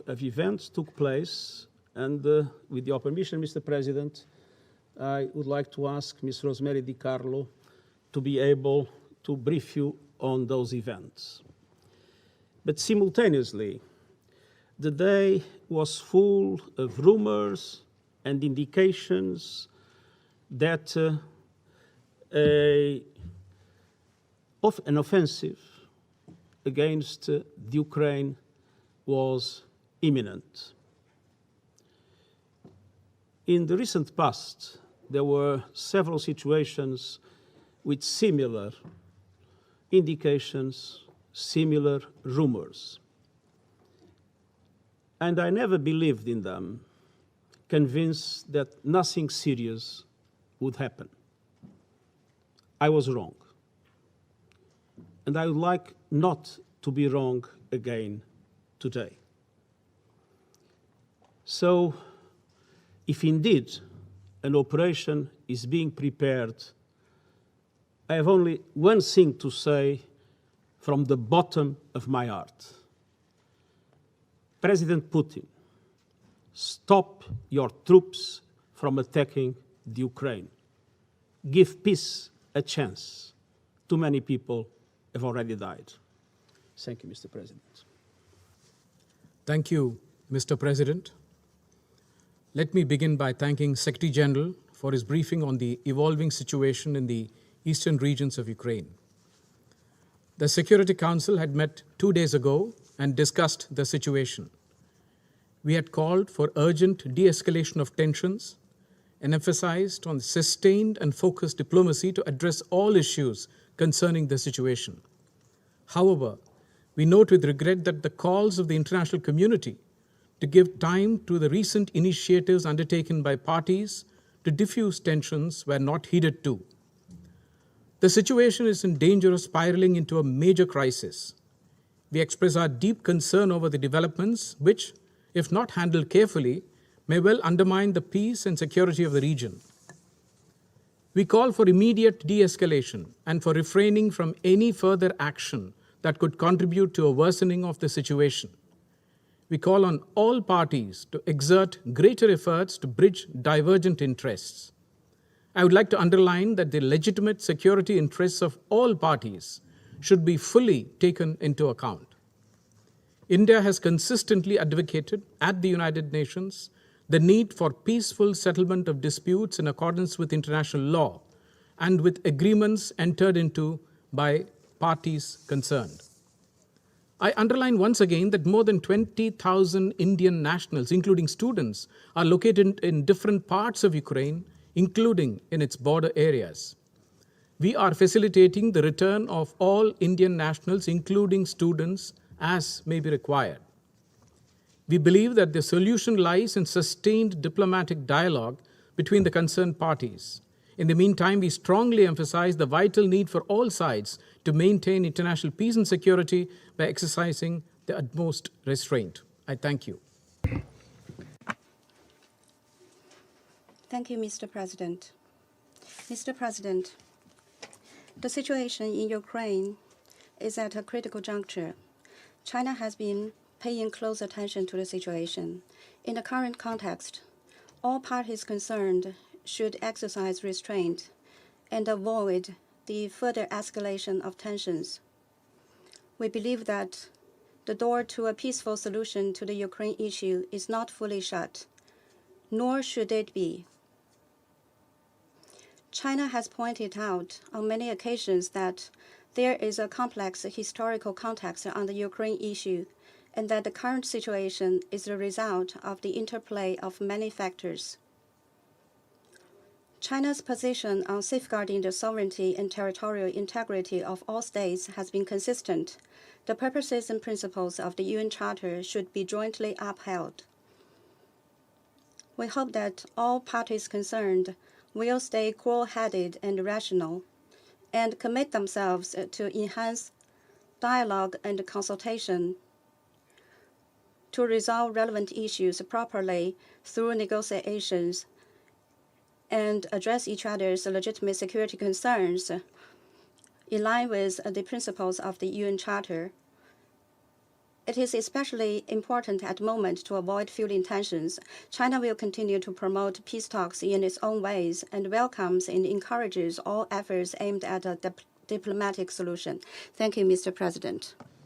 of events took place, and with your permission, Mr. President, I would like to ask Ms. Rosemary DiCarlo to be able to brief you on those events. But simultaneously, the day was full of rumors and indications that an offensive against the Ukraine was imminent. In the recent past, there were several situations with similar indications, similar rumors. And I never believed in them, convinced that nothing serious would happen. I was wrong. And I would like not to be wrong again today. So, if indeed an operation is being prepared, I have only one thing to say from the bottom of my heart. President Putin, stop your troops from attacking the Ukraine. Give peace a chance. Too many people have already died. Thank you, Mr. President. Thank you, Mr. President. Let me begin by thanking Secretary General for his briefing on the evolving situation in the eastern regions of Ukraine. The Security Council had met 2 days ago and discussed the situation. We had called for urgent de-escalation of tensions and emphasized on sustained and focused diplomacy to address all issues concerning the situation. However, we note with regret that the calls of the international community to give time to the recent initiatives undertaken by parties to diffuse tensions were not heeded to. The situation is in danger of spiraling into a major crisis. We express our deep concern over the developments which, if not handled carefully, may well undermine the peace and security of the region. We call for immediate de-escalation and for refraining from any further action that could contribute to a worsening of the situation. We call on all parties to exert greater efforts to bridge divergent interests. I would like to underline that the legitimate security interests of all parties should be fully taken into account. India has consistently advocated at the United Nations the need for peaceful settlement of disputes in accordance with international law and with agreements entered into by parties concerned. I underline once again that more than 20,000 Indian nationals, including students, are located in different parts of Ukraine, including in its border areas. We are facilitating the return of all Indian nationals, including students, as may be required. We believe that the solution lies in sustained diplomatic dialogue between the concerned parties. In the meantime, we strongly emphasize the vital need for all sides to maintain international peace and security by exercising the utmost restraint. I thank you. Thank you, Mr. President. Mr. President, the situation in Ukraine is at a critical juncture. China has been paying close attention to the situation. In the current context, all parties concerned should exercise restraint and avoid the further escalation of tensions. We believe that the door to a peaceful solution to the Ukraine issue is not fully shut, nor should it be. China has pointed out on many occasions that there is a complex historical context on the Ukraine issue and that the current situation is the result of the interplay of many factors. China's position on safeguarding the sovereignty and territorial integrity of all states has been consistent. The purposes and principles of the UN Charter should be jointly upheld. We hope that all parties concerned will stay cool-headed and rational and commit themselves to enhance dialogue and consultation to resolve relevant issues properly through negotiations and address each other's legitimate security concerns in line with the principles of the UN Charter. It is especially important at the moment to avoid fueling tensions. China will continue to promote peace talks in its own ways and welcomes and encourages all efforts aimed at a diplomatic solution. Thank you, Mr. President.